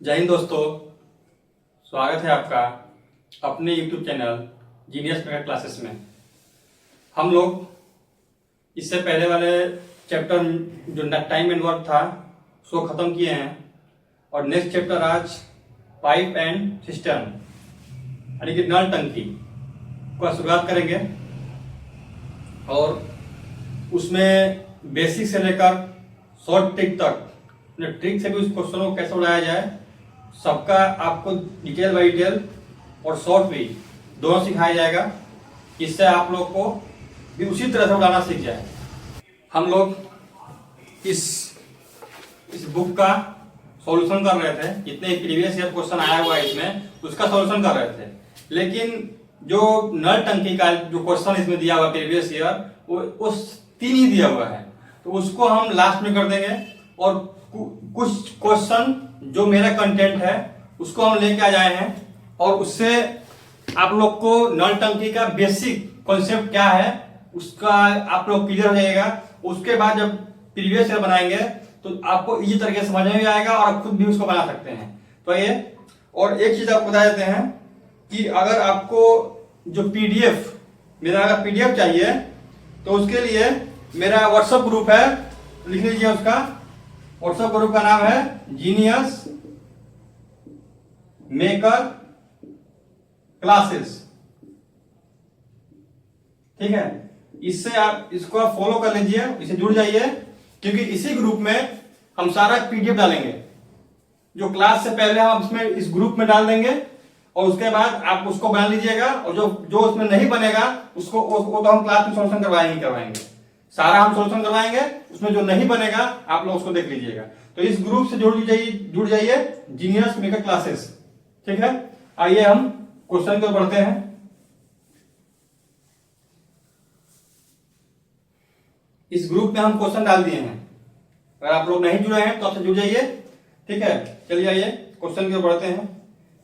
जय हिंद दोस्तों, स्वागत है आपका अपने YouTube channel genius mega classes में। हम लोग इससे पहले वाले चैप्टर जो टाइम एंड वर्क था उसको ख़त्म किए हैं और नेक्स्ट चैप्टर आज पाइप एंड सिस्टम यानी कि नल टंकी का शुरुआत करेंगे और उसमें बेसिक से लेकर शॉर्ट ट्रिक तक ट्रिक से भी उस क्वेश्चन को कैसे उड़ाया जाए सबका आपको डिटेल बाई डिटेल और शॉर्ट भी दोनों सिखाया जाएगा। इससे आप लोग को भी उसी तरह से उड़ाना सीख जाए। हम लोग इस बुक का सॉल्यूशन कर रहे थे, जितने प्रीवियस ईयर क्वेश्चन आया हुआ है इसमें उसका सॉल्यूशन कर रहे थे, लेकिन जो नल टंकी का जो क्वेश्चन इसमें दिया हुआ प्रीवियस ईयर वो उस 3 ही दिया हुआ है, तो उसको हम लास्ट में कर देंगे और कुछ क्वेश्चन जो मेरा कंटेंट है उसको हम लेके आ जाए हैं और उससे आप लोग को नल टंकी का बेसिक कॉन्सेप्ट क्या है उसका आप लोग क्लियर हो जाएगा। उसके बाद जब प्रीवियस ईयर बनाएंगे तो आपको इजी तरीके से समझ में आएगा और आप खुद भी उसको बना सकते हैं। तो ये और एक चीज आपको बता देते हैं कि अगर आपको जो पीडीएफ मेरा अगर पीडीएफ चाहिए तो उसके लिए मेरा व्हाट्सएप ग्रुप है, लिख लीजिए। उसका व्हाट्सएप ग्रुप का नाम है जीनियस मेकर क्लासेस, ठीक है। इससे आप इसको फॉलो कर लीजिए, इसे जुड़ जाइए, क्योंकि इसी ग्रुप में हम सारा पीडीएफ डालेंगे जो क्लास से पहले हम इसमें इस ग्रुप में डाल देंगे और उसके बाद आप उसको बना लीजिएगा और जो उसमें नहीं बनेगा उसको वो तो हम क्लास में सॉल्यूशन करवाएंगे, सारा हम सॉल्यूशन करवाएंगे। उसमें जो नहीं बनेगा आप लोग उसको देख लीजिएगा। तो इस ग्रुप से जुड़ जाइए जीनियस मेकर क्लासेस, ठीक है। आइए हम क्वेश्चन को बढ़ते हैं। इस ग्रुप में हम क्वेश्चन डाल दिए हैं, अगर आप लोग नहीं जुड़े हैं तो आपसे जुड़ जाइए, ठीक है। चलिए आइए क्वेश्चन की ओर बढ़ते हैं।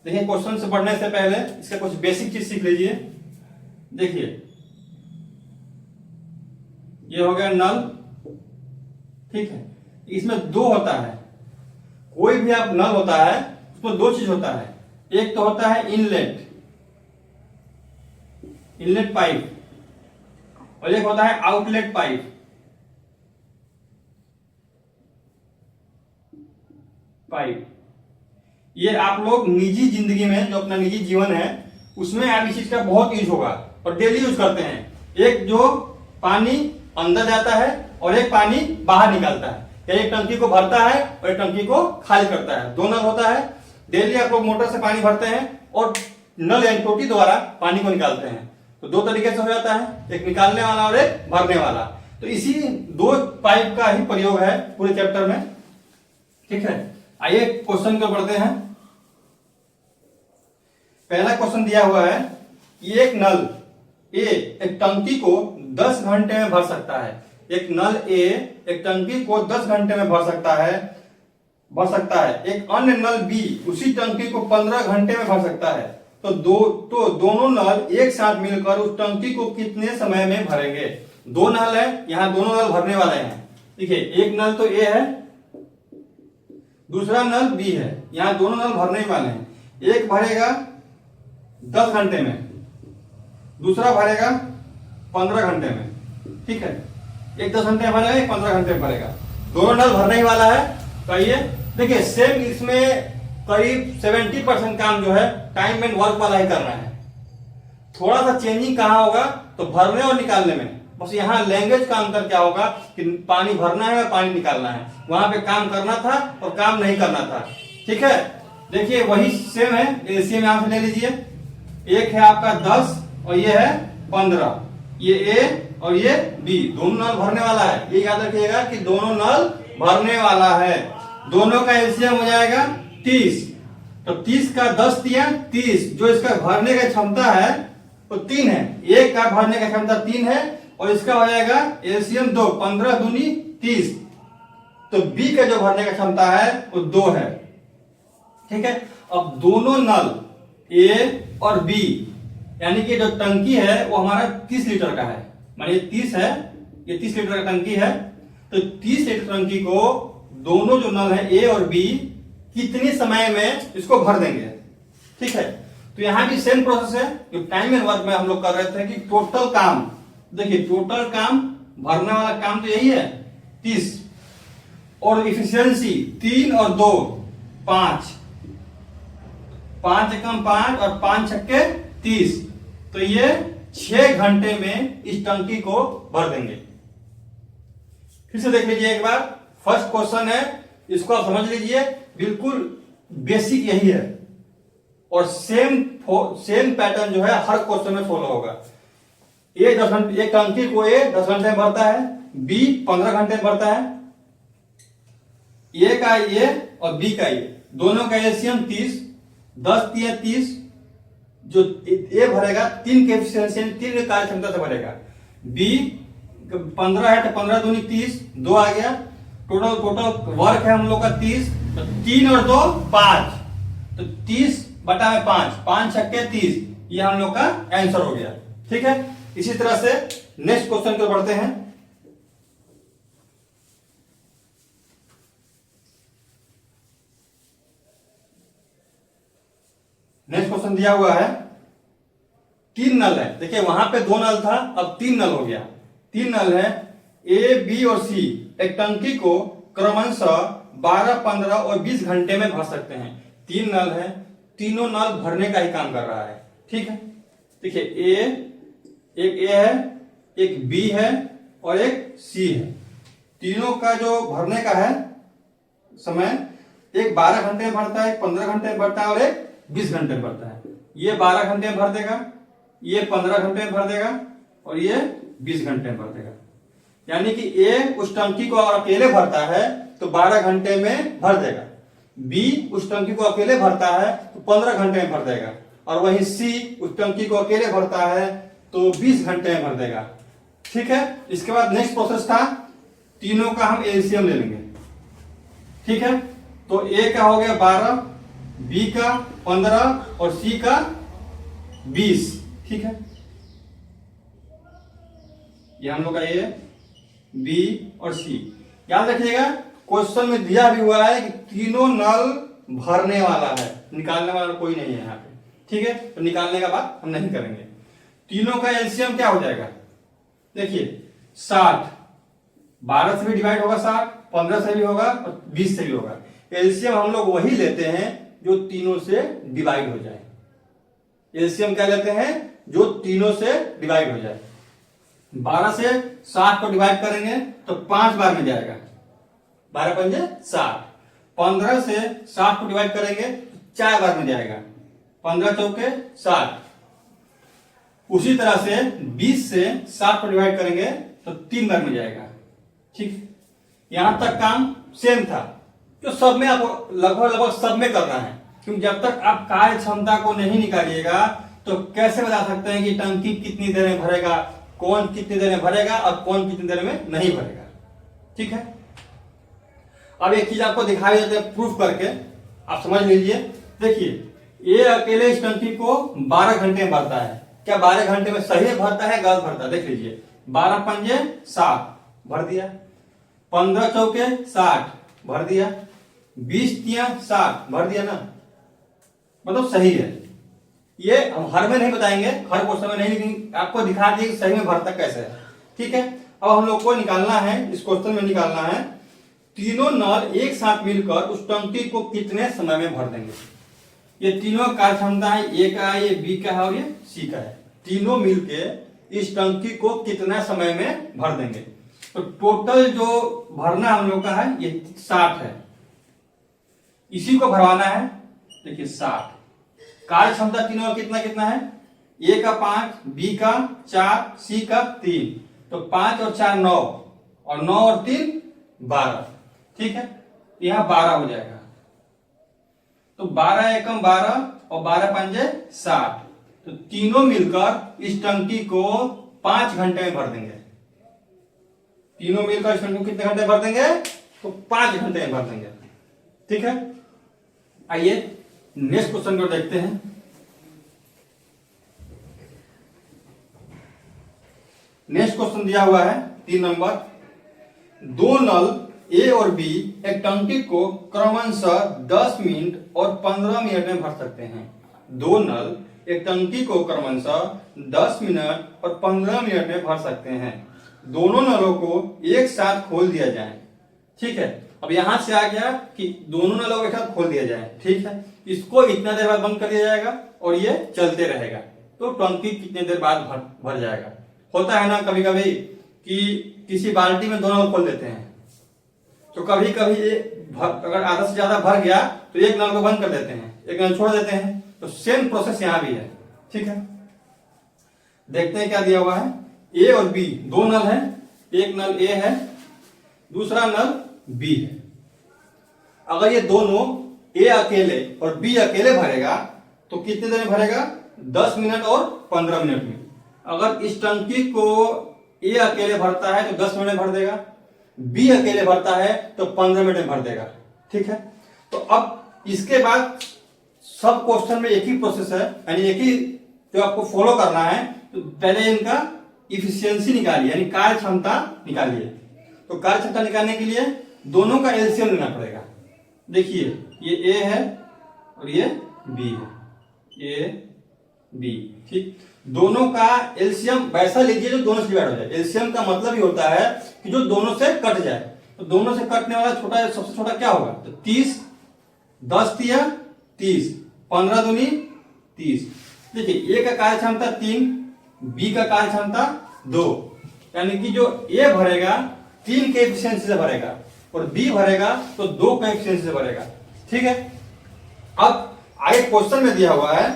देखिए, क्वेश्चन से बढ़ने से पहले इसका कुछ बेसिक चीज सीख लीजिए। देखिए, ये हो गया नल, ठीक है। इसमें 2 होता है, कोई भी आप नल होता है उसमें 2 चीज होता है। एक तो होता है इनलेट पाइप और एक होता है आउटलेट पाइप। ये आप लोग निजी जिंदगी में जो अपना निजी जीवन है उसमें आप इस चीज का बहुत यूज होगा और डेली यूज करते हैं। एक जो पानी अंदर जाता है और एक पानी बाहर निकलता है, एक टंकी को भरता है और एक टंकी को खाली करता है। 2 नल होता है, डेली आप लोग मोटर से पानी भरते हैं और नल या टोटी द्वारा पानी को निकालते हैं। तो 2 तरीके से हो जाता है, एक निकालने वाला और एक भरने वाला। तो इसी 2 पाइप का ही प्रयोग है पूरे चैप्टर में, ठीक है। आइए क्वेश्चन को बढ़ते हैं। पहला क्वेश्चन दिया हुआ है कि एक नल ए एक टंकी को 10 घंटे में भर सकता है। एक नल ए एक टंकी को 10 घंटे में भर सकता है। एक अन्य नल बी उसी टंकी को 15 घंटे में भर सकता है। तो दोनों नल एक साथ मिलकर उस टंकी को कितने समय में भरेंगे? 2 नल है, यहाँ दोनों नल भरने वाले हैं। देखिए, एक नल तो ए है, दूसरा नल बी है, यहाँ दोनों नल भरने वाले हैं। एक भरेगा 10 घंटे में, दूसरा भरेगा 15 घंटे में, ठीक है। एक 10 घंटे में भरेगा, एक 15 घंटे में भरेगा, दोनों नल भरने ही वाला है। तो आइए देखिए, सेम इसमें करीब 70% काम जो है टाइम एंड वर्क वाला ही कर रहे हैं। थोड़ा सा चेंजिंग कहाँ होगा तो भरने और निकालने में, बस यहाँ लैंग्वेज का अंतर क्या होगा कि पानी भरना है और पानी निकालना है। वहां पे काम करना था और काम नहीं करना था, ठीक है। देखिए, वही सेम है, एलसीएम यहां से ले लीजिए। एक है आपका 10 और ये है 15, ये ए और ये बी, दोनों नल भरने वाला है। ये याद रखिएगा कि दोनों नल भरने वाला है। दोनों का एलसीएम हो जाएगा 30। तो 30 का 10 दिया 30, जो इसका भरने का क्षमता है वो 3 है। एक का भरने का क्षमता 3 है और इसका हो जाएगा एलसीएम 2, 15 दूनी 30। तो बी का जो भरने का क्षमता है वो 2 है, ठीक है। अब दोनों नल ए और बी यानी कि जो टंकी है वो हमारा 30 लीटर का है, मानिए 30 है, ये 30 लीटर का टंकी है। तो 30 लीटर टंकी को दोनों जो नल है ए और बी कितनी समय में इसको भर देंगे। ठीक है, तो यहां भी सेम प्रोसेस है जो टाइम एंड वर्क में हम लोग कर रहे थे कि टोटल काम, देखिए टोटल काम भरने वाला काम तो यही है 30, और इफिशियंसी 3 और 2 5, 5 एकम 5 और 5 छक्के 30, तो ये 6 घंटे में इस टंकी को भर देंगे। फिर से देख लीजिए एक बार, फर्स्ट क्वेश्चन है, इसको आप समझ लीजिए, बिल्कुल बेसिक यही है और सेम पैटर्न जो है हर क्वेश्चन में फॉलो होगा। एक टंकी को ए 10 घंटे में भरता है, बी 15 घंटे में भरता है, ए का ए और बी का ए, दोनों का एलसीएम 30, 10 3 30, जो ए भरेगा 3 के एफिशिएंसी 3 के कार्य क्षमता से भरेगा, बी 15 है तो 15 दूनी 30, 2 आ गया, टोटल वर्क है हम लोग का 30, तो 3 और 2 5, तो 30 बटा में 5, 5 छक्के 30, ये हम लोग का आंसर हो गया। ठीक है, इसी तरह से नेक्स्ट क्वेश्चन को बढ़ते हैं। नेक्स्ट क्वेश्चन दिया हुआ है, 3 नल है, देखिए वहां पे 2 नल था, अब 3 नल हो गया। 3 नल है, ए बी और सी एक टंकी को क्रमशः 12 15 और 20 घंटे में भर सकते हैं। 3 नल है, तीनों नल भरने का ही काम कर रहा है। ठीक है, देखिए एक ए है, एक बी है और एक सी है, तीनों का जो भरने का है समय, एक 12 घंटे में भरता है, 15 घंटे में भरता है और एक 20 घंटे में भरता है। ये 12 घंटे में भर देगा, ये 15 घंटे में भर देगा और ये 20 घंटे में भर देगा। यानी कि ए उस टंकी को अकेले भरता है तो 12 घंटे में भर देगा, बी उस टंकी को अकेले भरता है तो 15 घंटे में भर देगा, और वहीं सी उस टंकी को अकेले भरता है तो 20 घंटे में भर देगा। ठीक है, इसके बाद नेक्स्ट प्रोसेस था, तीनों का हम एलसीएम ले लेंगे। ठीक है, तो ए का हो गया 12, बी का 15 और सी का 20। ठीक है, ये हम लोग का ए बी और सी। याद रखिएगा क्वेश्चन में दिया भी हुआ है कि तीनों नल भरने वाला है, निकालने वाला कोई नहीं है यहाँ पे। ठीक है, तो निकालने का बात हम नहीं करेंगे। तीनों का एलसीएम क्या हो जाएगा, देखिए 60, 12 से भी डिवाइड होगा 60, 15 से भी होगा और 20 से भी होगा। एलसीएम हम लोग वही लेते हैं जो तीनों से डिवाइड हो जाए। एलसीएम क्या लेते हैं, जो तीनों से डिवाइड हो जाए। 12 से 60 को डिवाइड करेंगे तो 5 बार में जाएगा, 12 पंजे 60। 15 से 60 को डिवाइड करेंगे तो 4 बार में जाएगा, 15 चौके 60। उसी तरह से 20 से 60 को डिवाइड करेंगे तो 3 बार में जाएगा। ठीक, यहां तक काम सेम था, जो सब में आपको लगभग सब में करना है, क्योंकि जब तक आप कार्य क्षमता को नहीं निकालिएगा तो कैसे बता सकते हैं कि टंकी कितनी देर में भरेगा, कौन कितनी देर में भरेगा और कौन कितनी देर में नहीं भरेगा। ठीक है, अब एक चीज आपको दिखाई देते हैं प्रूफ करके, आप समझ लीजिए। देखिए ये अकेले इस टंकी को 12 घंटे में भरता है, क्या 12 घंटे में सही भरता है गलत भरता है, देख लीजिए। 12 पंजे 60 भर दिया, 15 चौके 60 भर दिया, 20 तिया 60 भर दिया ना, मतलब सही है। ये हम हर में नहीं बताएंगे, हर क्वेश्चन में नहीं, लेकिन आपको दिखा दिए कि सही में भरता कैसे है। ठीक है, अब हम लोग को निकालना है, इस क्वेश्चन में निकालना है तीनों नल एक साथ मिलकर उस टंकी को कितने समय में भर देंगे। ये तीनों कार्य क्षमता है, ए का है, ये बी का है और ये सी का है। तीनों मिलके इस टंकी को कितना समय में भर देंगे। तो टोटल जो भरना हम लोग का है ये 60 है, इसी को भरवाना है। देखिए 60, कार्य क्षमता तीनों का कितना कितना है, ए का 5, बी का 4, सी का 3, तो 5 और 4 9, और 9 और 3 12। ठीक है, यहां 12 हो जाएगा, तो 12 एकम 12 और 12 पंजे 60, तो तीनों मिलकर इस टंकी को 5 घंटे में भर देंगे। तीनों मिलकर इस टंकी को कितने घंटे भर देंगे, तो 5 घंटे में भर देंगे। ठीक है, आइए नेक्स्ट क्वेश्चन को देखते हैं। नेक्स्ट क्वेश्चन दिया हुआ है 3 नंबर, 2 नल ए और बी एक टंकी को क्रमशः 10 मिनट और 15 मिनट में भर सकते हैं। दो नल एक टंकी को क्रमशः 10 मिनट और 15 मिनट में भर सकते हैं। दोनों नलों को एक साथ खोल दिया जाए। ठीक है, अब यहां से आ गया कि दोनों नलों को एक साथ खोल दिया जाए। ठीक है, इसको इतना देर बाद बंद कर दिया जाएगा और ये चलते रहेगा, तो टंकी कितने देर बाद भर जाएगा। होता है ना कभी कभी कि किसी बाल्टी में दोनों नल खोल देते हैं, तो कभी कभी अगर आधा से ज्यादा भर गया तो एक नल को बंद कर देते हैं, एक नल छोड़ देते हैं। तो सेम प्रोसेस यहां भी है। ठीक है, देखते हैं क्या दिया हुआ है। ए और बी दो नल है, एक नल ए है, दूसरा नल बी है। अगर ये दोनों ए अकेले और बी अकेले भरेगा तो कितने देर में भरेगा? 10 मिनट और 15 मिनट में। अगर इस टंकी को ए अकेले भरता है तो 10 मिनट में भर देगा, बी अकेले भरता है तो 15 मिनट में भर देगा। ठीक है, तो अब इसके बाद सब क्वेश्चन में एक ही प्रोसेस है, यानी एक ही जो आपको फॉलो करना है। तो पहले इनका इफिशियंसी निकालिए, यानी कार्य क्षमता निकालिए। तो कार्य क्षमता निकालने के लिए दोनों का एलसीएम लेना पड़ेगा। देखिए ये ए है और ये बी है, ए बी। ठीक, दोनों का एलसीएम वैसा लीजिए जो दोनों से डिवाइड हो जाए। एलसीएम का मतलब ही होता है कि जो दोनों से कट जाए। तो दोनों से कटने वाला छोटा सबसे छोटा क्या होगा? तो 30, 10 तिया 30, 15 दूनी 30। देखिए ए का कार्य क्षमता 3, बी का कार्य क्षमता 2, यानी कि जो ए भरेगा 3 के एफिशिएंसी से भरेगा और बी भरेगा तो 2 के एफिशिएंसी से भरेगा। ठीक है, अब आगे क्वेश्चन में दिया हुआ है,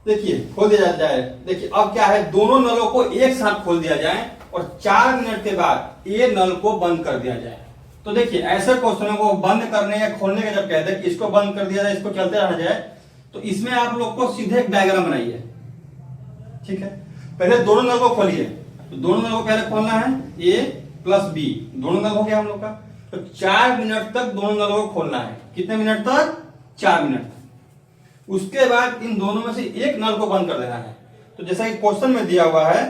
देखिए खोल दिया जाए। देखिए अब क्या है, दोनों नलों को एक साथ खोल दिया जाए और 4 मिनट के बाद ए नल को बंद कर दिया जाए। तो देखिए ऐसे क्वेश्चनों को बंद करने या खोलने का जब कहते हैं कि इसको बंद कर दिया जाए, इसको चलते रहना जाए, तो इसमें आप लोग को सीधे एक डायग्राम बनाइए। ठीक है, पहले दोनों नल को खोलिए। तो दोनों नल को पहले खोलना है, ए प्लस बी, दोनों नल हो गया हम लोग का। तो 4 मिनट तक दोनों नलों को खोलना है। कितने मिनट तक? 4 मिनट। उसके बाद इन दोनों में से एक नल को बंद कर देना है। तो जैसा कि क्वेश्चन में दिया हुआ है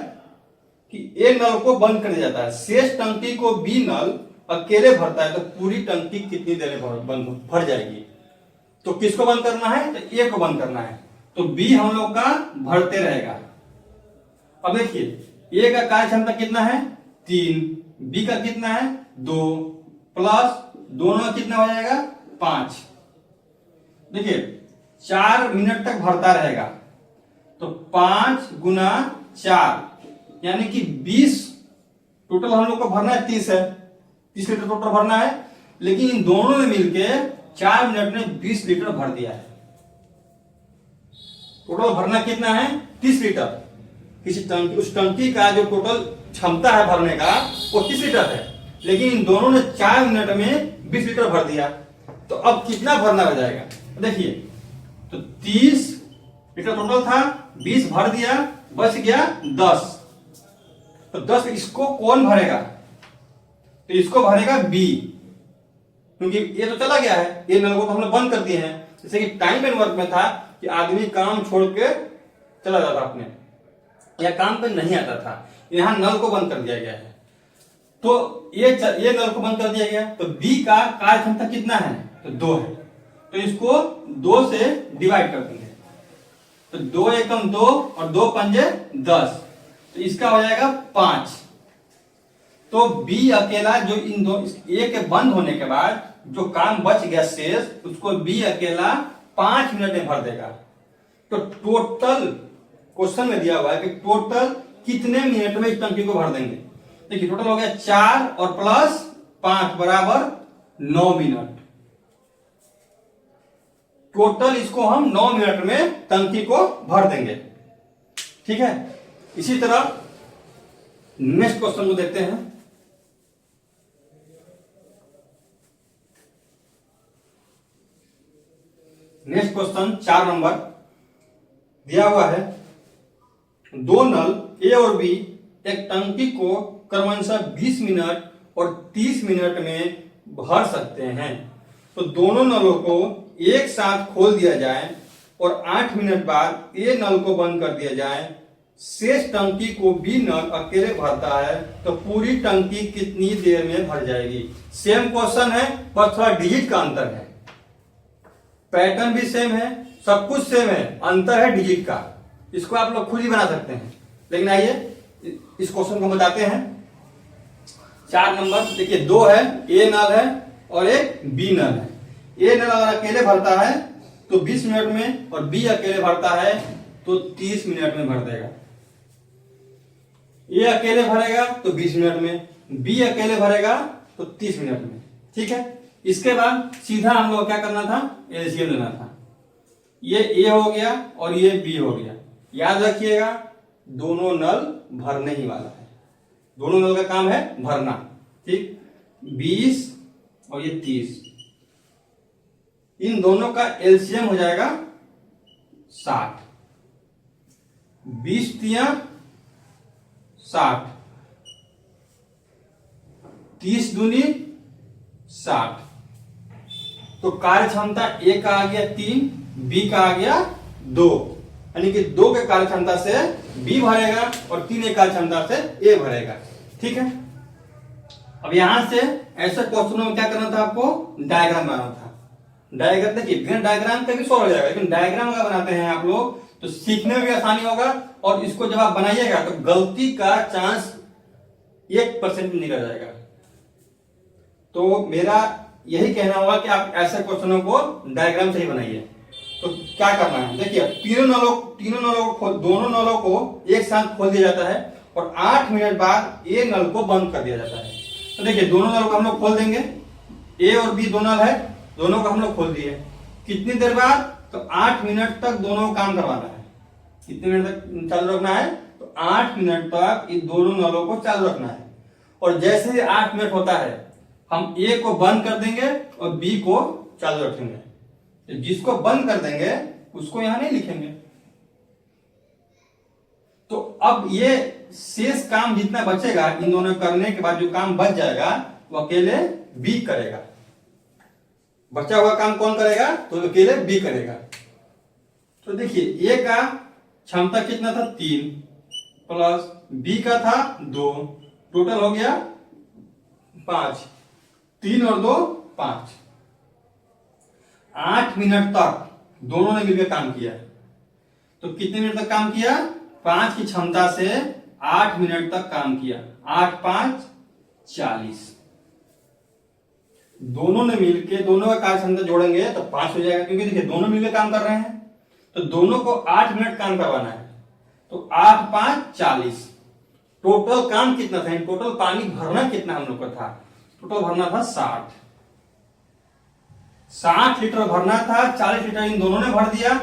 कि ए नल को बंद कर दिया जाता है, शेष टंकी को बी नल अकेले भरता है, तो पूरी टंकी कितनी देर में भर जाएगी? तो किसको बंद करना है? तो ए को बंद करना है। तो बी हम लोग का भरते रहेगा। अब देखिए ए का कार्य क्षमता कितना है? 3, बी का कितना है? 2, प्लस दोनों का कितना हो जाएगा? 5। देखिए 4 मिनट तक भरता रहेगा, तो 5 गुना 4 यानी कि 20। टोटल हम लोग को भरना है 30 है, 30 लीटर टोटल भरना है। लेकिन इन दोनों ने मिलके 4 मिनट में 20 लीटर भर दिया है। टोटल भरना कितना है? 30 लीटर। किसी टंकी, उस टंकी का जो टोटल क्षमता है भरने का वो 30 लीटर है, लेकिन इन दोनों ने 4 मिनट में 20 लीटर भर दिया। तो अब कितना भरना हो जाएगा? देखिए तो 30 लीटर टोटल था, 20 भर दिया, बच गया 10। तो 10 इसको कौन भरेगा? तो इसको भरेगा बी, क्योंकि ये तो चला गया है, ये नल को तो हमने बंद कर दिए हैं। जैसे कि टाइम एंड वर्क में था कि आदमी काम छोड़ के चला जाता अपने, या काम पे नहीं आता था, यहां नल को बंद कर दिया गया है। तो ये नल को बंद कर दिया गया, तो बी का कार्य क्षमता कितना है? तो 2 है। तो इसको 2 से डिवाइड कर देंगे, तो 2 एकम 2 और 2 पंजे 10, तो इसका हो जाएगा 5। तो बी अकेला जो इन दो ए के बंद होने के बाद जो काम बच गया शेष, उसको बी अकेला 5 मिनट में भर देगा। तो टोटल क्वेश्चन में दिया हुआ है कि टोटल कितने मिनट में इस टंकी को भर देंगे। देखिए टोटल हो गया 4 और प्लस 5 बराबर 9 मिनट। टोटल इसको हम 9 मिनट में टंकी को भर देंगे। ठीक है, इसी तरह नेक्स्ट क्वेश्चन को देखते हैं। नेक्स्ट क्वेश्चन 4 नंबर दिया हुआ है, दो नल ए और बी एक टंकी को क्रमशः 20 मिनट और 30 मिनट में भर सकते हैं। तो दोनों नलों को एक साथ खोल दिया जाए और 8 मिनट बाद ए नल को बंद कर दिया जाए। शेष टंकी को बी नल अकेले भरता है तो पूरी टंकी कितनी देर में भर जाएगी। सेम क्वेश्चन है पर थोड़ा डिजिट का अंतर है, पैटर्न भी सेम है, सब कुछ सेम है, अंतर है डिजिट का। इसको आप लोग खुद ही बना सकते हैं, लेकिन आइए इस क्वेश्चन को बताते हैं। 4 नंबर देखिए, 2 है, ए नल है और एक बी नल है। ए नल अगर अकेले भरता है तो 20 मिनट में, और बी अकेले भरता है तो 30 मिनट में भर देगा। ए अकेले भरेगा तो 20 मिनट में, बी अकेले भरेगा तो 30 मिनट में। ठीक है, इसके बाद सीधा हम लोग क्या करना था, एलसीएम लेना था। ये ए हो गया और ये बी हो गया। याद रखिएगा दोनों नल भरने ही वाला है, दोनों नल का काम है भरना। ठीक, 20 और ये 30, इन दोनों का एलसीएम हो जाएगा 60। 20 तिया 60, 30 दूनी 60। तो कार्य क्षमता ए का आ गया 3, बी का आ गया 2, यानी कि 2 के कार्य क्षमता से बी भरेगा और 3 के कार्य क्षमता से ए भरेगा। ठीक है, अब यहां से ऐसे क्वेश्चनों में क्या करना था, आपको डायग्राम बनाना था। डायग्राम देखिए, बिना डायग्राम का भी सॉल्व हो जाएगा, लेकिन डायग्राम अगर बनाते हैं आप लोग तो सीखने में भी आसानी होगा, और इसको जब आप बनाइएगा तो गलती का चांस 1% नहीं रह जाएगा। तो मेरा यही कहना होगा कि आप ऐसे क्वेश्चनों को डायग्राम से ही बनाइए। तो क्या करना है, देखिए तीनों नलों को, दोनों नलों को एक साथ खोल दिया जाता है और 8 मिनट बाद ए नल को बंद कर दिया जाता है। तो देखिए दोनों नल को हम लोग खोल देंगे, ए और बी दो नल है, दोनों को हम लोग खोल दिए। कितनी देर बाद, तो 8 मिनट तक दोनों को काम करवाना है। कितने मिनट तक चालू रखना है, तो 8 मिनट तक इन दोनों नलों को चालू रखना है। और जैसे ही 8 मिनट होता है हम ए को बंद कर देंगे और बी को चालू रखेंगे। तो जिसको बंद कर देंगे उसको यहां नहीं लिखेंगे। तो अब ये शेष काम जितना बचेगा इन दोनों करने के बाद, जो काम बच जाएगा वो अकेले बी करेगा। बचा हुआ काम कौन करेगा, तो अकेले बी करेगा। तो देखिए ए का क्षमता कितना था, 3 प्लस बी का था 2, टोटल हो गया 5। 3 और 2 5। 8 मिनट तक दोनों ने मिलकर काम किया। तो कितने मिनट तक काम किया, 5 की क्षमता से 8 मिनट तक काम किया। 8 5 40। दोनों ने मिलकर, दोनों का कार्य क्षमता जोड़ेंगे तो 5 हो जाएगा, क्योंकि देखिए दोनों मिलकर काम कर रहे हैं। तो दोनों को 8 मिनट काम करवाना है। तो 8 5 40। टोटल काम कितना था, टोटल पानी भरना कितना हम लोग का था, टोटल भरना था 60 लीटर भरना था। 40 लीटर इन दोनों ने भर दिया।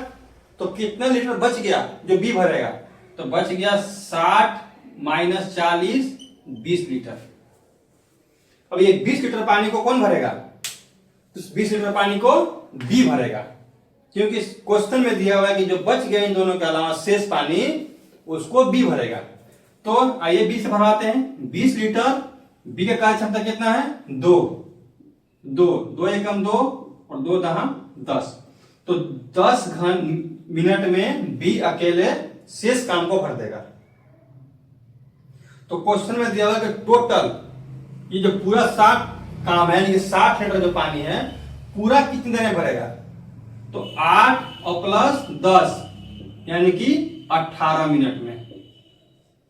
तो कितना लीटर बच गया जो बी भरेगा, तो बच गया 60 - 40 20 लीटर। अब ये 20 लीटर पानी को कौन भरेगा, तो 20 लीटर पानी को बी भरेगा, क्योंकि क्वेश्चन में दिया हुआ है कि जो बच गया इन दोनों के अलावा शेष पानी उसको बी भरेगा। तो आइए बी से भरवाते हैं। 20 लीटर, बी का कार्य क्षमता कितना है, 2 2 एकम 2 और 2 दहम 10। तो 10 मिनट में बी अकेले शेष काम को भर देगा। तो क्वेश्चन में दिया हुआ कि टोटल ये जो पूरा 60 काम है, यानी 60 लीटर जो पानी है पूरा कितनी देर में भरेगा, तो 8 और प्लस 10 यानी कि 18 मिनट में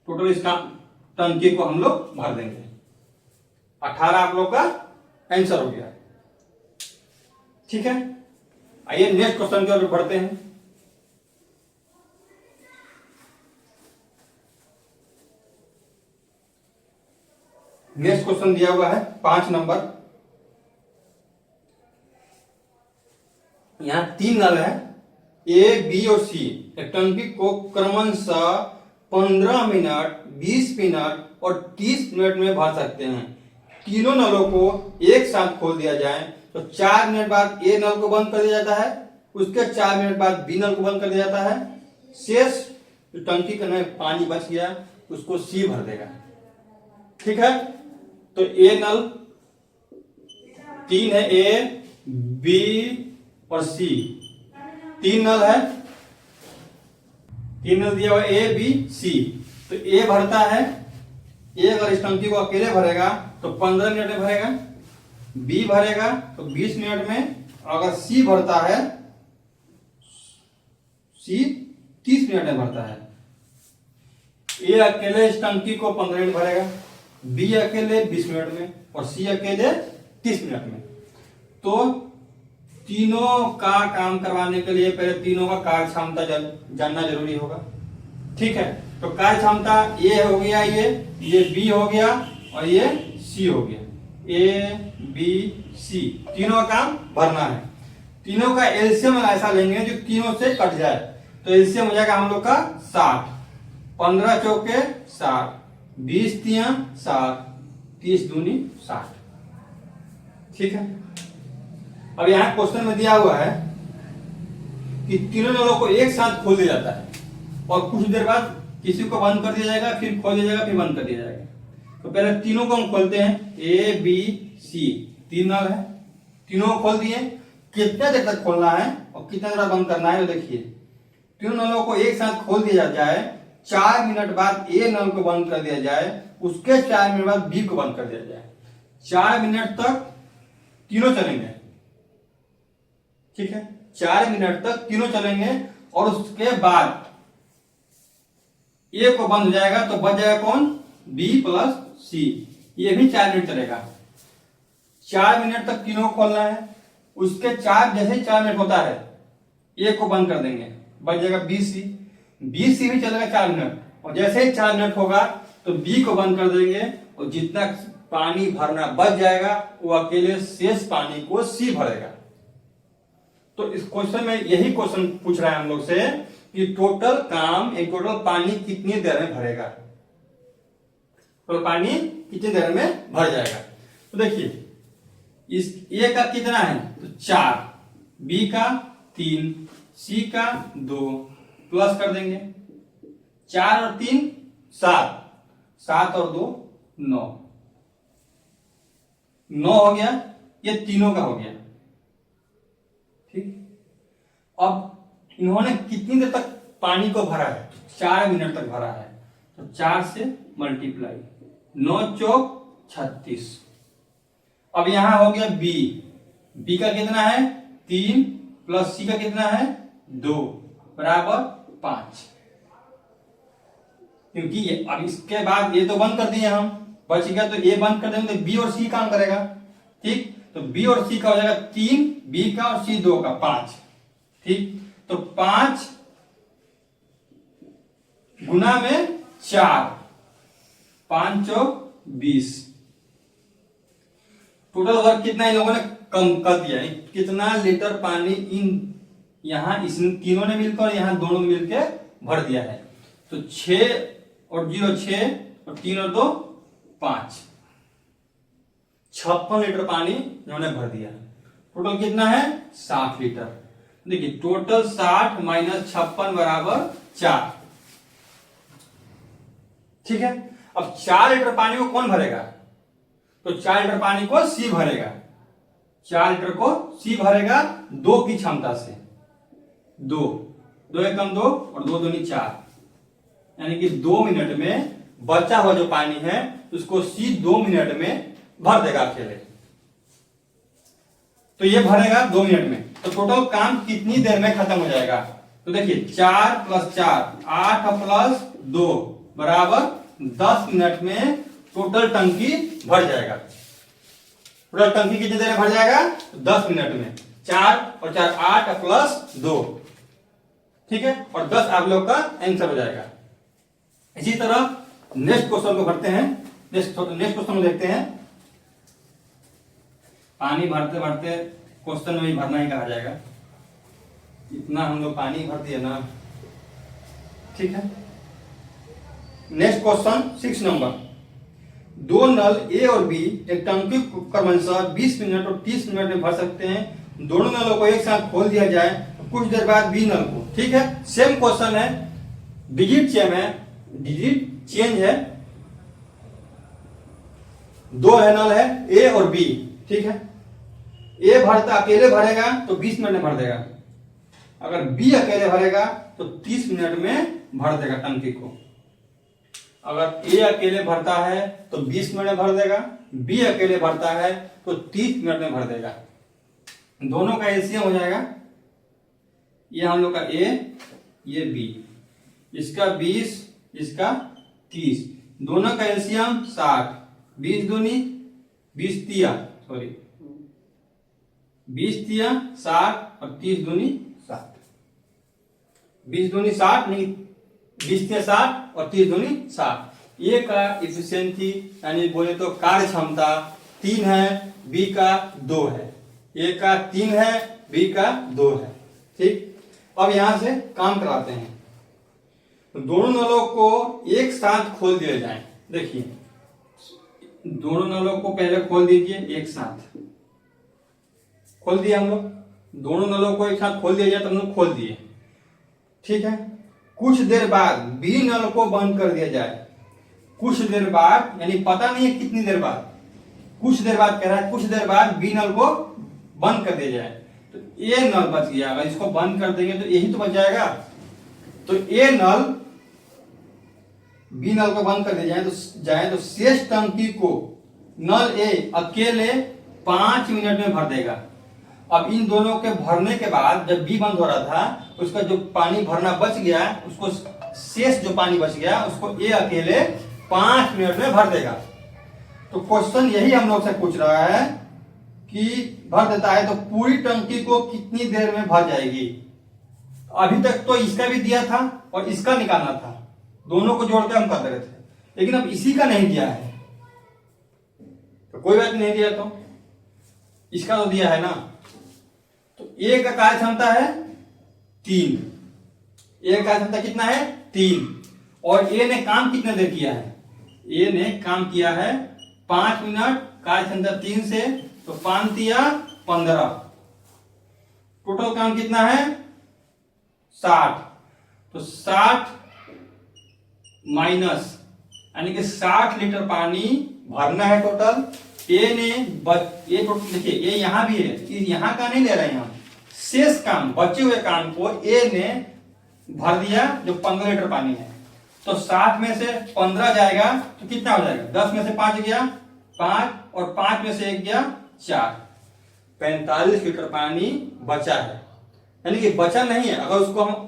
टोटल इस टंकी को हम लोग भर देंगे। 18 आप लोग का आंसर हो गया। ठीक है, आइए नेक्स्ट क्वेश्चन की ओर बढ़ते हैं। नेक्स्ट क्वेश्चन दिया हुआ है 5 नंबर। यहां 3 नल है, ए बी और सी। टंकी को क्रमशः 15 मिनट, 20 मिनट और 30 मिनट में भर सकते हैं। तीनों नलों को एक साथ खोल दिया जाए तो 4 मिनट बाद ए नल को बंद कर दिया जाता है, उसके 4 मिनट बाद बी नल को बंद कर दिया जाता है। शेष जो टंकी का पानी बच गया उसको सी भर देगा। ठीक है, तो ए नल 3 है, ए बी और सी 3 नल है। तीन नल दिया हुआ ए बी सी। तो ए भरता है, ए अगर इस टंकी को अकेले भरेगा तो 15 मिनट में भरेगा, बी भरेगा तो 20 मिनट में, अगर सी भरता है, सी 30 मिनट में भरता है। ए अकेले इस टंकी को 15 मिनट भरेगा, बी अकेले 20 मिनट में और सी अकेले 30 मिनट में। तो तीनों का काम करवाने के लिए पहले तीनों का कार्य क्षमता जानना जरूरी होगा। ठीक है, तो कार्य क्षमता ए हो गया, ये बी हो गया और ये सी हो गया। ए बी सी तीनों का काम भरना है। तीनों का एलसीएम ऐसा लेंगे जो तीनों से कट जाए। तो एलसीएम हो जाएगा हम लोग का 60, 15 चौके 60, 20 तिया 60, 30 दूनी 60। ठीक है, अब यहां क्वेश्चन में दिया हुआ है कि तीनों नलों को एक साथ खोल दिया जाता है और कुछ देर बाद किसी को बंद कर दिया जाएगा, फिर खोल दिया जाएगा, फिर बंद कर दिया जाएगा। तो पहले तीनों को हम खोलते हैं, ए बी सी, तीन नल है, तीनों को खोल दिए। कितने देर तक खोलना है और कितने देर बंद करना है, तो देखिए तीनों नलों को एक साथ खोल दिया जाए, 4 मिनट बाद ए नल को बंद कर दिया जाए, उसके 4 मिनट बाद बी को बंद कर दिया जाए। 4 मिनट तक तीनों चलेंगे। ठीक है, 4 मिनट तक तीनों चलेंगे और उसके बाद ए को बंद हो जाएगा तो बच जाएगा कौन, बी प्लस सी। ये भी 4 मिनट चलेगा। 4 मिनट तक तीनों को खोलना है, उसके जैसे ही 4 मिनट होता है ए को बंद कर देंगे, बच जाएगा बी सी। बी सी भी चलेगा 4 मिनट और जैसे ही 4 मिनट होगा तो बी को बंद कर देंगे और जितना पानी भरना बच जाएगा वो अकेले शेष पानी को सी भरेगा। तो इस क्वेश्चन में यही क्वेश्चन पूछ रहा है हम लोग से कि टोटल पानी कितनी देर में भरेगा, टोटल पानी कितनी देर में भर जाएगा। तो देखिए इस ए का कितना है, तो 4, बी का 3, सी का 2, प्लस कर देंगे 4 और 3 7, 7 और 2 9, 9 हो गया, ये तीनों का हो गया। ठीक, अब इन्होंने कितनी देर तक पानी को भरा है, 4 मिनट तक भरा है। तो 4 से मल्टीप्लाई, 9 चौक 36। अब यहां हो गया बी, बी का कितना है 3 प्लस सी का कितना है 2 बराबर 5। क्योंकि अब इसके बाद ये तो बंद कर दिए हम, बच गया तो ये बंद कर देंगे तो बी और सी काम करेगा। ठीक, तो बी और सी का हो जाएगा 3, बी का और सी 2 का 5। ठीक, तो 5 गुना में 4, 5 चौक 20। टोटल वर्क कितना इन लोगों ने कम कर दिया, कितना लीटर पानी इन यहां इस तीनों ने मिलकर और यहां दोनों मिलकर भर दिया है। तो 6 और 0 6 और 3 और 2 5, 56 लीटर पानी इन्होंने भर दिया। टोटल कितना है 60 लीटर। देखिए टोटल 60 माइनस 56 बराबर 4। ठीक है, अब 4 लीटर पानी को कौन भरेगा, तो 4 लीटर पानी को सी भरेगा। 4 लीटर को सी भरेगा 2 की क्षमता से, 2 2 एकम 2 और 2 दूनी 4, यानी कि 2 मिनट में बचा हुआ जो पानी है उसको सी 2 मिनट में भर देगा अकेले। तो ये भरेगा 2 मिनट में। तो टोटल काम कितनी देर में खत्म हो जाएगा, तो देखिए 4 प्लस 4 8 प्लस 2 बराबर 10 मिनट में टोटल टंकी भर जाएगा। टोटल टंकी कितनी देर में भर जाएगा, 10 मिनट में। 4 और 4 8 प्लस 2, ठीक है, और 10 आप लोग का आंसर हो जाएगा। इसी तरह नेक्स्ट क्वेश्चन को भरते हैं। नेक्स्ट क्वेश्चन को देखते हैं। पानी भरते भरते क्वेश्चन में भी भरना ही कहा जाएगा, इतना हम लोग पानी भर दिए ना। ठीक है, नेक्स्ट क्वेश्चन 6 नंबर। 2 नल ए और बी एक टंकी क्रमशः 20 मिनट और 30 मिनट में भर सकते हैं। दोनों नलों को एक साथ खोल दिया जाए कुछ देर बाद बी नल को। ठीक है, सेम क्वेश्चन है, डिजिट चेंज है, 2 नल है ए और बी। ठीक है, ए भरता अकेले भरेगा तो 20 मिनट में भर देगा, अगर बी अकेले भरेगा तो 30 मिनट में भर देगा टंकी को। अगर ए अकेले भरता है तो 20 मिनट में भर देगा, बी अकेले भरता है तो 30 मिनट में भर देगा। दोनों का एलसीएम हो जाएगा, ये हम लोग का ए, ये बी, इसका 20, इसका 30, दोनों का एलसीएम 60, 20 दूनी 20 तिया 60 और 30 दूनी 60, 20 दूनी 60 नहीं, 20 तिया 60 और 30 दूनी 60। ए का इफिशिएंसी यानी बोले तो कार्य क्षमता 3 है, बी का 2 है। ए का 3 है, बी का 2 है। ठीक, अब यहां से काम कराते हैं। तो दोनों नलों को एक साथ खोल दिया जाए। देखिए, दोनों नलों को पहले खोल दीजिए, एक साथ खोल दिया हम लोग। दोनों नलों को एक साथ खोल दिया जाए तो हम लोग खोल दिए। ठीक है, कुछ देर बाद बी नल को बंद कर दिया जाए। कुछ देर बाद यानी पता नहीं है कितनी देर बाद, कुछ देर बाद कह रहा है, कुछ देर बाद बी नल को बंद कर दिया जाए। तो ए नल बच गया, अगर इसको बंद कर देंगे तो यही तो बच जाएगा। तो ए नल, बी नल को बंद कर दिया जाए तो शेष टंकी को नल ए अकेले 5 मिनट में भर देगा। अब इन दोनों के भरने के बाद जब बी बंद हो रहा था, उसका जो पानी भरना बच गया, उसको शेष जो पानी बच गया उसको ए अकेले 5 मिनट में भर देगा। तो क्वेश्चन यही हम लोग से पूछ रहा है कि भर देता है तो पूरी टंकी को कितनी देर में भर जाएगी। अभी तक तो इसका भी दिया था और इसका निकालना था, दोनों को जोड़ के हम कर रहे थे, लेकिन अब इसी का नहीं दिया है तो कोई बात नहीं दिया, तो इसका तो दिया है ना। तो ए का कार्य क्षमता है 3, ए का कार्य क्षमता कितना है 3, और ए ने काम कितने देर किया है, ए ने काम किया है 5 मिनट, कार्य क्षमता 3 से तो 5 तिया 15, टोटल काम कितना है 60। तो 60 माइनस यानी कि 60 लीटर पानी भरना है टोटल। ए ने ये टोटल देखिए, ए यहां भी है, यहां का नहीं ले रहा है, यहां शेष काम बचे हुए काम को ए ने भर दिया जो 15 लीटर पानी है। तो 60 में से 15 जाएगा तो कितना हो जाएगा, 10 में से 5 गया 5 और 5 में से 1 गया 4, 45 लीटर पानी बचा है। यानी कि बचा नहीं है, अगर उसको हम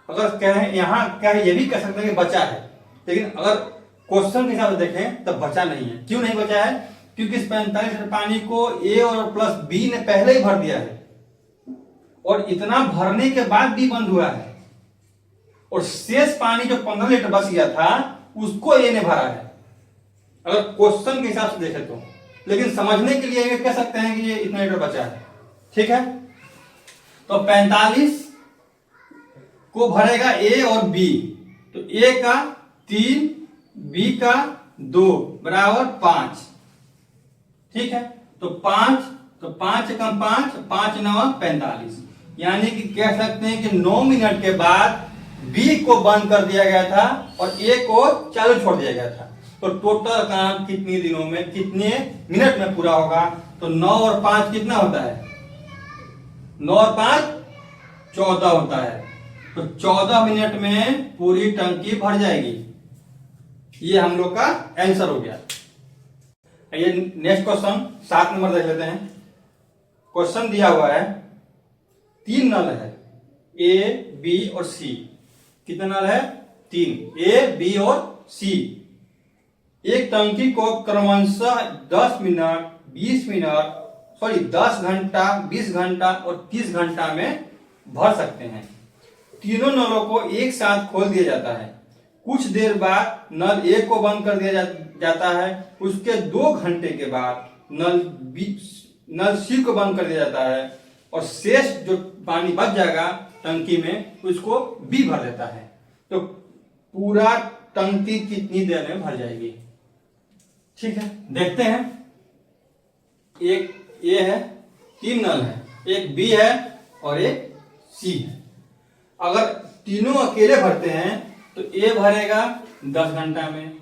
अगर कह रहे हैं यहाँ क्या है, ये भी कह सकते हैं कि बचा है, लेकिन अगर क्वेश्चन के हिसाब से देखें तो बचा नहीं है। क्यों नहीं बचा है, क्योंकि इस 45 लीटर पानी को ए और प्लस बी ने पहले ही भर दिया है, और इतना भरने के बाद भी बंद हुआ है, और शेष पानी जो 15 लीटर बच गया था उसको ए ने भरा है, अगर क्वेश्चन के हिसाब से देखें तो। लेकिन समझने के लिए कह सकते हैं कि ये इतना लीटर बचा है। ठीक है, तो 45 को भरेगा ए और बी, तो ए का 3, बी का 2 बराबर 5। ठीक है, तो 5 कम 5, 5 9 45, यानी कि कह सकते हैं कि 9 मिनट के बाद बी को बंद कर दिया गया था और ए को चालू छोड़ दिया गया था। तो टोटल काम कितने दिनों में, कितने मिनट में पूरा होगा, तो 9 और 5 कितना होता है, 9 और 5 14 होता है। तो 14 मिनट में पूरी टंकी भर जाएगी। ये हम लोग का आंसर हो गया। ये नेक्स्ट क्वेश्चन 7 नंबर देख लेते हैं। क्वेश्चन दिया हुआ है 3 नल है, ए बी और सी। कितने नल है, 3, ए बी और सी। एक टंकी को क्रमशः 10 मिनट 20 मिनट 10 घंटा 20 घंटा और 30 घंटा में भर सकते हैं। तीनों नलों को एक साथ खोल दिया जाता है। कुछ देर बाद नल ए को बंद कर दिया जाता है, उसके 2 घंटे के बाद नल सी को बंद कर दिया जाता है, और शेष जो पानी बच जाएगा टंकी में उसको बी भर देता है। तो पूरा टंकी कितनी देर में भर जाएगी। ठीक है, देखते हैं। एक ए है, 3 नल है, एक बी है और एक सी है। अगर तीनों अकेले भरते हैं तो ए भरेगा 10 घंटा में,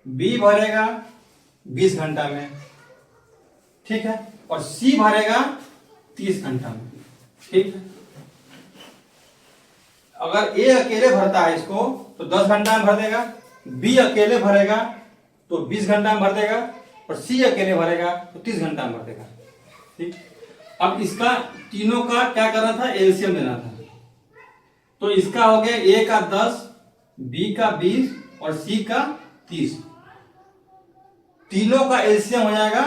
बी भरेगा 20 घंटा में, ठीक है, और सी भरेगा 30 घंटा में। ठीक है, अगर ए अकेले भरता है इसको तो 10 घंटा में भर देगा, बी अकेले भरेगा तो 20 घंटा में भर देगा, और सी अकेले भरेगा तो 30 घंटा में भर देगा। ठीक, अब इसका तीनों का क्या करना था, एलसीएम लेना था। तो इसका हो गया ए का 10, बी का 20 और सी का 30। तीनों का एलसीएम हो जाएगा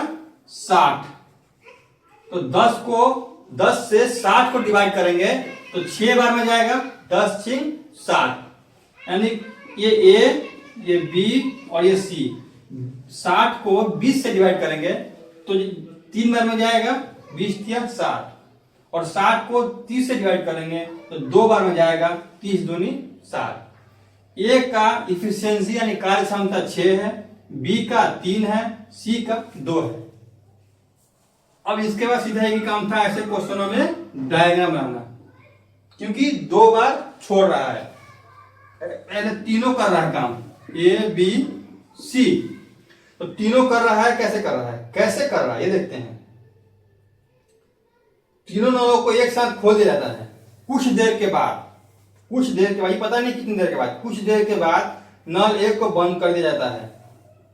60। तो 10 से 60 को डिवाइड करेंगे तो 6 बार में जाएगा, 10 6 60, यानी ये ए, ये बी और ये सी। 60 को 20 से डिवाइड करेंगे तो 3 बार में जाएगा, 20 या 60, और 60 को 30 से डिवाइड करेंगे तो 2 बार में जाएगा, 30 दूनी 60। ए का इफिशियंसी यानी कार्य क्षमता 6 है, बी का 3 है, सी का 2 है। अब इसके बाद सीधा एक ही काम था ऐसे क्वेश्चनों में डायग्राम बनाना, क्योंकि 2 बार छोड़ रहा है, पहले तीनों कर रहा है काम, ए बी सी। तो तीनों कर रहा है, कैसे कर रहा है, कैसे कर रहा है ये देखते हैं। तीनों नलों को एक साथ खोल दिया जाता है। कुछ देर के बाद ये पता नहीं कितनी देर के बाद, कुछ देर के बाद नल एक को बंद कर दिया जाता है।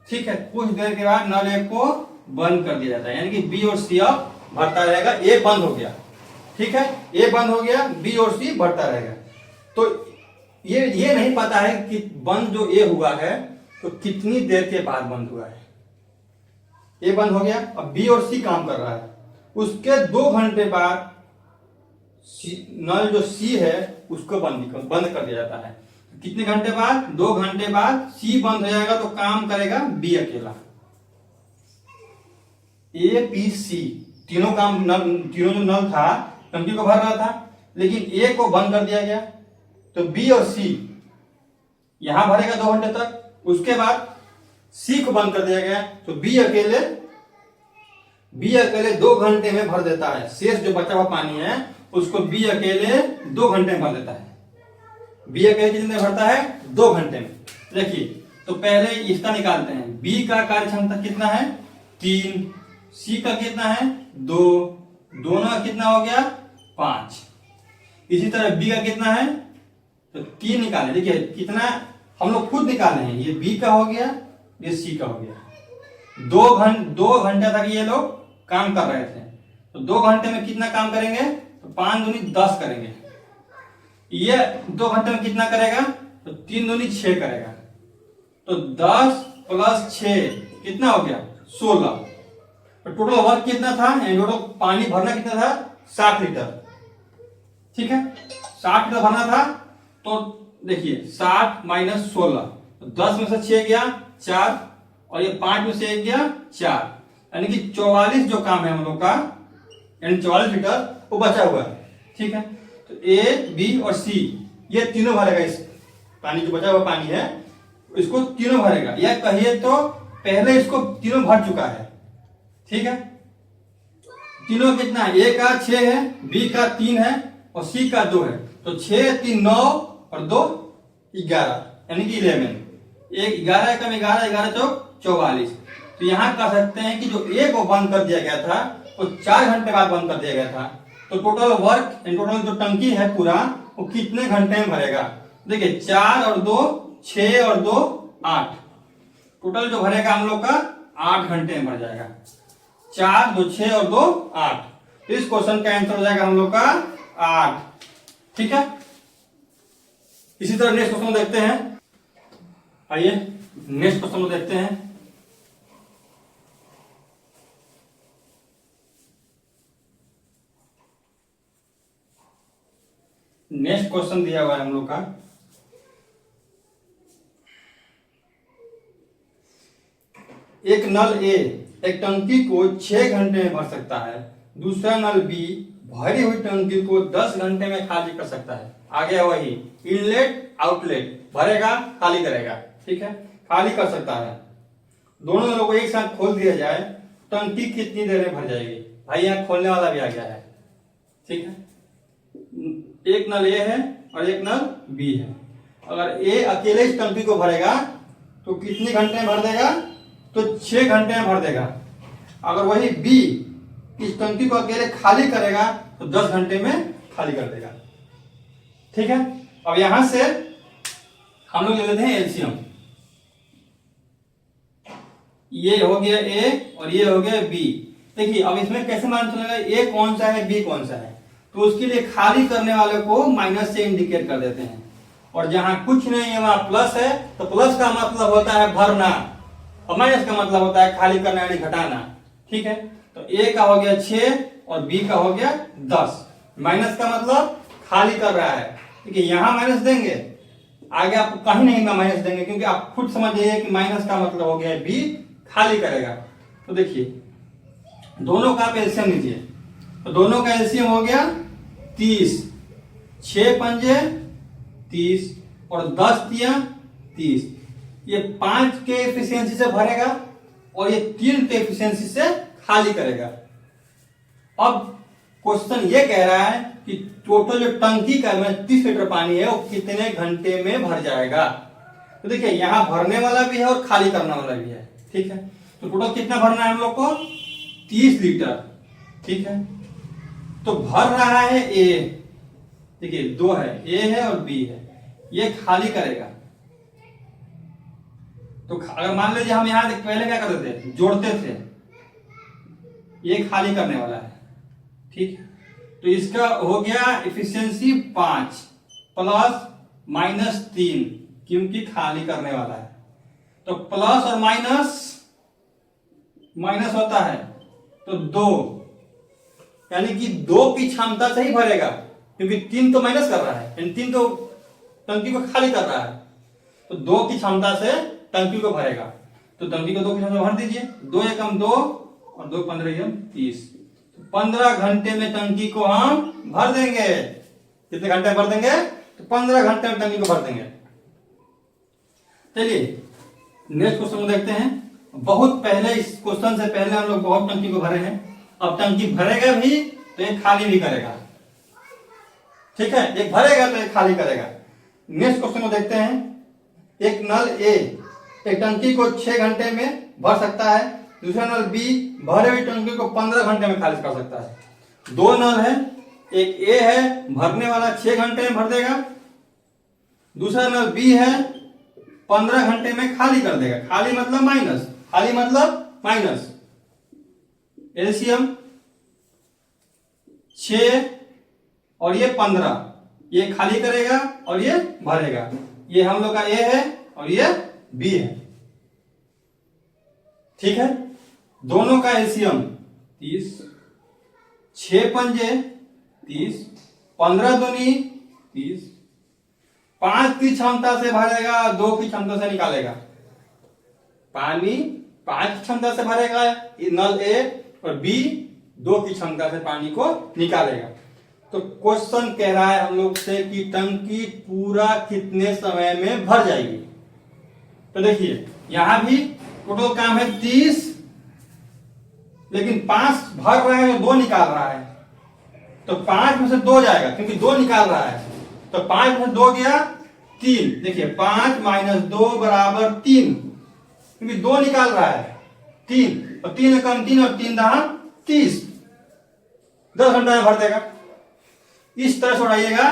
ठीक है, कुछ देर के बाद नल एक को बंद कर दिया जाता है, यानी कि बी और सी अब भरता रहेगा। ए बंद हो गया, ठीक है, ए बंद हो गया, बी और सी भरता रहेगा। तो ये नहीं पता है कि बंद जो ए हुआ है तो कितनी देर के बाद बंद हुआ है। ए बंद हो गया, अब बी और सी काम कर रहा है, उसके 2 घंटे बाद नल जो सी है उसको बंद कर दिया जाता है। कितने घंटे बाद, 2 घंटे बाद सी बंद हो जाएगा तो काम करेगा बी अकेला। ए बी सी तीनों जो नल था टंकी को भर रहा था, लेकिन ए को बंद कर दिया गया तो बी और सी यहां भरेगा 2 घंटे तक। उसके बाद सी को बंद कर दिया गया तो बी अकेले 2 घंटे में भर देता है। शेष जो बचा हुआ पानी है उसको बी अकेले 2 घंटे में भर देता है। बी अकेले कितने में भरता है, 2 घंटे में। देखिए, तो पहले इसका निकालते हैं। बी का कार्य क्षमता कितना है, 3, सी का कितना है, 2, दोनों का कितना हो गया, 5। इसी तरह बी का कितना है, तो 3 निकाले। देखिए कितना हम लोग खुद निकाले हैं, ये बी का हो गया, ये सी का हो गया। 2 घंटे तक ये लोग काम कर रहे थे, तो 2 घंटे में कितना काम करेंगे, तो 5 दूनी 10 करेंगे। ये 2 घंटे में कितना करेगा, तो 3 दूनी 6 करेगा। तो 10 + 6 कितना हो गया, 16। तो टोटल वर्क कितना था, टोटल पानी भरना कितना था, 60 लीटर। ठीक है, 60 लीटर भरना था। तो देखिए 60 - 16, तो 10 में से 6 गया 4, और ये 5 में से 1 गया 4, यानी कि 44 जो काम है हम लोग का, यानी 44 लीटर वो बचा हुआ है। ठीक है, तो ए बी और सी ये तीनों भरेगा। इस पानी जो बचा हुआ पानी है इसको तीनों भरेगा, या कहिए तो पहले इसको तीनों भर चुका है। ठीक है, तीनों कितना है, ए का 6 है, बी का 3 है और सी का 2 है। तो 6 3 9 और 2 11, यानी कि 11। 11 कम 11, 11 चौक 44। तो यहां कह सकते हैं कि जो ए को बंद कर दिया गया था वो 4 घंटे बाद बंद कर दिया गया था। तो टोटल वर्क, टोटल जो टंकी है पूरा, वो कितने घंटे में भरेगा। देखिए 4 और 2 6 और 2 8, टोटल जो भरेगा हम लोग का 8 घंटे में भर जाएगा। 4 2 6 और 2 8। तो इस क्वेश्चन का आंसर हो जाएगा हम लोग का 8। ठीक है, इसी तरह नेक्स्ट क्वेश्चन देखते हैं। आइए नेक्स्ट क्वेश्चन देखते हैं। नेक्स्ट क्वेश्चन दिया हुआ है हम लोग का, एक नल ए एक टंकी को 6 घंटे में भर सकता है, दूसरा नल बी भरी हुई टंकी को 10 घंटे में खाली कर सकता है। आगे वही इनलेट आउटलेट, भरेगा खाली करेगा। ठीक है, खाली कर सकता है। दोनों नलों को एक साथ खोल दिया जाए, टंकी कितनी देर में भर जाएगी। भाई यहाँ खोलने वाला भी आ गया है। ठीक है, एक नल ए है और एक नल बी है। अगर ए अकेले इस टंकी को भरेगा तो कितने घंटे में भर देगा, तो 6 घंटे में भर देगा। अगर वही बी इस टंकी को अकेले खाली करेगा तो 10 घंटे में खाली कर देगा। ठीक है, अब यहां से हम लोग ले लेते हैं एलसीएम। ये हो गया ए और ये हो गया बी। देखिए अब इसमें कैसे मालूम चलेगा ए कौन सा है बी कौन सा है, तो उसके लिए खाली करने वाले को माइनस से इंडिकेट कर देते हैं, और जहां कुछ नहीं है वहां प्लस है, तो प्लस का मतलब होता है भरना और माइनस का मतलब होता है खाली करना यानी घटाना। ठीक है, तो ए का हो गया 6 और बी का हो गया 10। माइनस का मतलब खाली कर रहा है, देखिए यहां माइनस देंगे, आगे आपको कहीं नहीं माइनस देंगे, क्योंकि आप खुद समझ जाइए कि माइनस का मतलब हो गया बी खाली करेगा। तो देखिए दोनों का आप एलसीएम लीजिए, तो दोनों का एलसीएम हो गया 30, 6 पंजे 30 और 10 तिया 30। ये 5 के एफिशिएंसी से भरेगा और ये 3 के एफिशिएंसी से खाली करेगा। अब क्वेश्चन ये कह रहा है कि टोटल जो टंकी का 30 लीटर पानी है वो कितने घंटे में भर जाएगा। तो देखिए यहां भरने वाला भी है और खाली करने वाला भी है। ठीक है, तो टोटल कितना भरना है हम लोग को 30 लीटर। ठीक है, तो भर रहा है ए, देखिए 2 है, ए है और बी है, ये खाली करेगा। तो अगर मान लीजिए हम यहां पहले क्या करते थे जोड़ते थे, ये खाली करने वाला है। ठीक, तो इसका हो गया एफिशिएंसी 5 प्लस माइनस 3, क्योंकि खाली करने वाला है। तो प्लस और माइनस माइनस होता है तो 2, यानी कि 2 की क्षमता से ही भरेगा, क्योंकि 3 तो माइनस कर रहा है, यानी 3 तो टंकी को खाली कर रहा है, तो 2 की क्षमता से टंकी को भरेगा। तो टंकी को 2 की क्षमता भर दीजिए, 2 एकम 2 और 2 15 30। 15 घंटे में टंकी को हम भर देंगे। कितने घंटे भर देंगे? तो 15 घंटे में टंकी को भर देंगे। चलिए नेक्स्ट क्वेश्चन को देखते हैं। बहुत पहले इस क्वेश्चन से पहले हम लोग बहुत टंकी को भरे हैं, अब टंकी भरेगा भी तो एक खाली भी करेगा। ठीक है, एक भरेगा तो एक खाली करेगा। नेक्स्ट क्वेश्चन को देखते हैं। एक नल ए एक टंकी को 6 घंटे में भर सकता है, दूसरा नल बी भरे हुई टंकी को 15 घंटे में खाली कर सकता है। 2 नल है, एक ए है भरने वाला 6 घंटे में भर देगा, दूसरा नल बी है 15 घंटे में खाली कर देगा। खाली मतलब माइनस, खाली मतलब माइनस। एलसीएम 6 और ये 15, ये खाली करेगा और ये भरेगा। ये हम लोग का ए है और ये बी है। ठीक है, दोनों का एलसीएम 30, 6 पंजे 30, 15 दूनी 30, 5 की क्षमता से भरेगा, 2 की क्षमता से निकालेगा। पानी 5 की क्षमता से भरेगा नल ए, और बी 2 की क्षमता से पानी को निकालेगा। तो क्वेश्चन कह रहा है हम लोग से कि टंकी पूरा कितने समय में भर जाएगी। तो देखिए यहां भी टोटल काम है 30, लेकिन 5 भर रहा है तो 2 निकाल रहा है, तो 5 में से 2 जाएगा, क्योंकि 2 निकाल रहा है, तो 5 में से 2 गया 3। देखिए 5 माइनस 2 बराबर 3, क्योंकि 2 निकाल रहा है 3, और 3 एकम 3 और 3 दहा 30, 10 घंटे में भर देगा। इस तरह से उड़ाइएगा,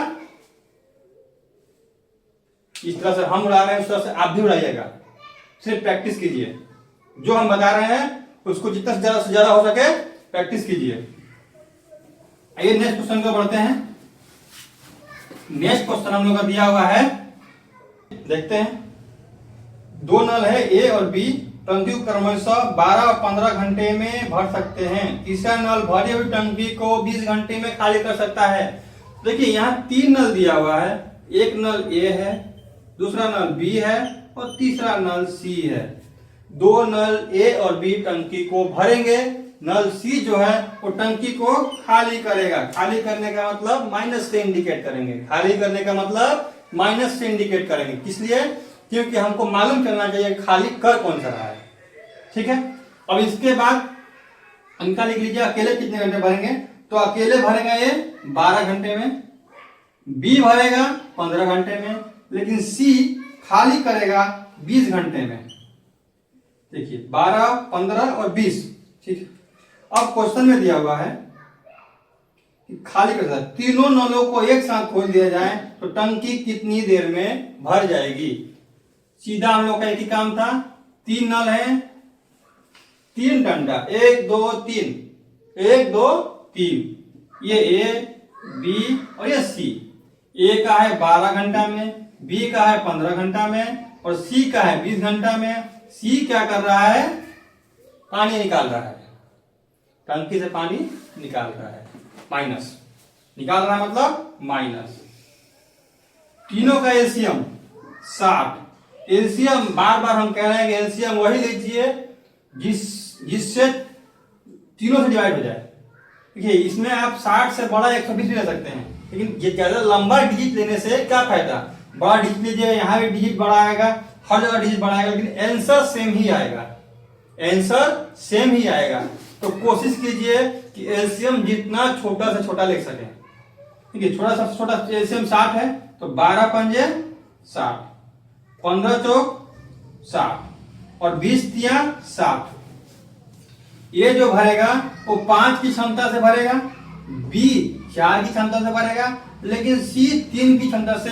इस तरह से हम उड़ा रहे हैं उस तरह से आप भी उड़ाइएगा। सिर्फ प्रैक्टिस कीजिए, जो हम बता रहे हैं उसको जितना से ज्यादा हो सके प्रैक्टिस कीजिए। आइए नेक्स्ट क्वेश्चन को बढ़ते हैं। नेक्स्ट क्वेश्चन हम लोग का दिया हुआ है, देखते हैं। 2 नल है ए और बी, टंकी को क्रमशः 12 और 15 घंटे में भर सकते हैं। तीसरा नल भरी हुई टंकी को 20 घंटे में खाली कर सकता है। देखिए यहाँ 3 नल दिया हुआ है, एक नल ए है, दूसरा नल बी है और तीसरा नल सी है। 2 नल ए और बी टंकी को भरेंगे, नल सी जो है वो टंकी को खाली करेगा। खाली करने का मतलब माइनस से इंडिकेट करेंगे, खाली करने का मतलब माइनस से इंडिकेट करेंगे। किस लिए? क्योंकि हमको मालूम चलना चाहिए खाली कर कौन सा रहा है। ठीक है, अब इसके बाद अंका लिख लीजिए, अकेले कितने घंटे भरेंगे। तो अकेले भरेगा ये 12 घंटे में, बी भरेगा 15 घंटे में, लेकिन सी खाली करेगा 20 घंटे में। देखिए 12, 15 और 20। ठीक है, अब क्वेश्चन में दिया हुआ है खाली कर दिया, तीनों नलों को एक साथ खोल दिया जाए तो टंकी कितनी देर में भर जाएगी। सीधा हम लोग का एक ही काम था, 3 नल है, 3 डंडा, 1 2 3, 1 2 3, ये ए बी और ये सी। ए का है 12 घंटा में, बी का है 15 घंटा में और सी का है 20 घंटा में। सी क्या कर रहा है, पानी निकाल रहा है, टंकी से पानी निकाल रहा है, माइनस निकाल रहा है मतलब माइनस। तीनों का एलसीएम 60। एलसीएम बार बार हम कह रहे हैं कि एलसीएम वही लीजिए जिससे तीनों से डिवाइड हो जाए। देखिए इसमें आप 60 से बड़ा 120 भी ले सकते हैं, लेकिन ये ज्यादा लंबा डिजिट लेने से क्या फायदा। बड़ा डिजिट लीजिए, यहाँ भी डिजिट बड़ा आएगा, हर जगह डिजिट बड़ा आएगा, लेकिन आंसर सेम ही आएगा, आंसर सेम ही आएगा। तो कोशिश कीजिए कि एलसीएम जितना छोटा से छोटा ले सके। ठीक है, छोटा सा छोटा एलसीएम 60 है तो 12 पंजे 60, 15 चौक 60 और 20 तिया 60। ये जो भरेगा वो 5 की क्षमता से भरेगा, बी 4 की क्षमता से भरेगा, लेकिन सी 3 की क्षमता से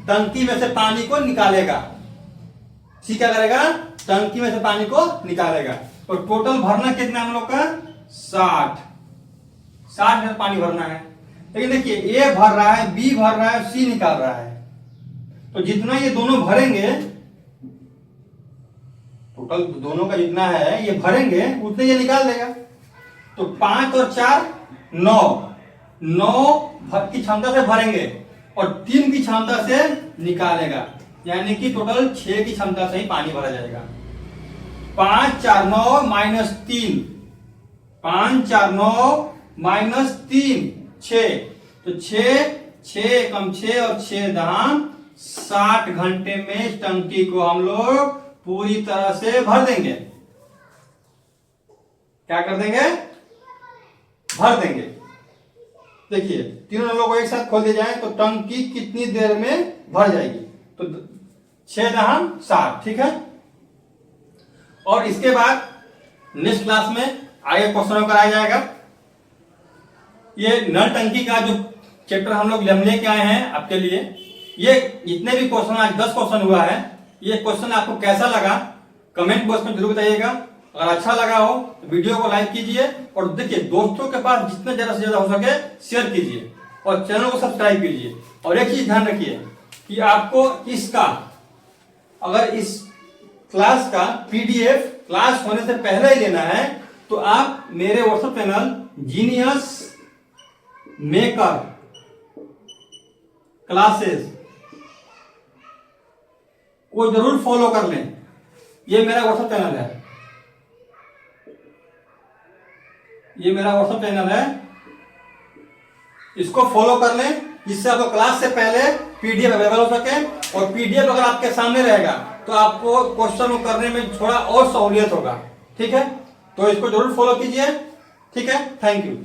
टंकी में से पानी को निकालेगा। सी क्या करेगा, टंकी में से पानी को निकालेगा। तो टोटल भरना कितना हम लोग का 60 लीटर पानी भरना है। लेकिन देखिए ए भर रहा है, बी भर रहा है, सी निकाल रहा है, तो जितना ये दोनों भरेंगे, टोटल दोनों का जितना है ये भरेंगे उतने ये निकाल देगा। तो 5 और 4 9 की क्षमता से भरेंगे और 3 की क्षमता से निकालेगा, यानी कि टोटल 6 की क्षमता से ही पानी भरा जाएगा। 5 4 9 माइनस 3, 5 4 9 माइनस 3 6, तो 6 कम 6 और 6 दहाम 60 घंटे में इस टंकी को हम लोग पूरी तरह से भर देंगे। क्या कर देंगे, भर देंगे। देखिए तीनों नलों को एक साथ खोल दिया जाए तो टंकी कितनी देर में भर जाएगी, तो 6 दहाम 60। ठीक है, और इसके बाद नेक्स्ट क्लास में आगे क्वेश्चन कराया जाएगा। ये नल टंकी का जो चैप्टर हम लोग लेके आए हैं आपके लिए, ये जितने भी क्वेश्चन, आज 10 क्वेश्चन हुआ है, ये क्वेश्चन आपको कैसा लगा कमेंट बॉक्स में जरूर बताइएगा। अगर अच्छा लगा हो तो वीडियो को लाइक कीजिए और देखिए दोस्तों के पास जितना ज्यादा से ज्यादा हो सके शेयर कीजिए और चैनल को सब्सक्राइब कीजिए। और एक चीज ध्यान रखिए कि आपको इसका, अगर इस क्लास का पीडीएफ क्लास होने से पहले ही लेना है तो आप मेरे WhatsApp channel genius maker classes को जरूर फॉलो कर लें। ये मेरा व्हाट्सएप चैनल है, ये मेरा व्हाट्सएप चैनल है, इसको फॉलो कर लें जिससे आपको क्लास से पहले पीडीएफ अवेलेबल हो सके। और पीडीएफ अगर आपके सामने रहेगा तो आपको क्वेश्चन करने में थोड़ा और सहूलियत होगा। ठीक है, तो इसको जरूर फॉलो कीजिए। ठीक है, थैंक यू।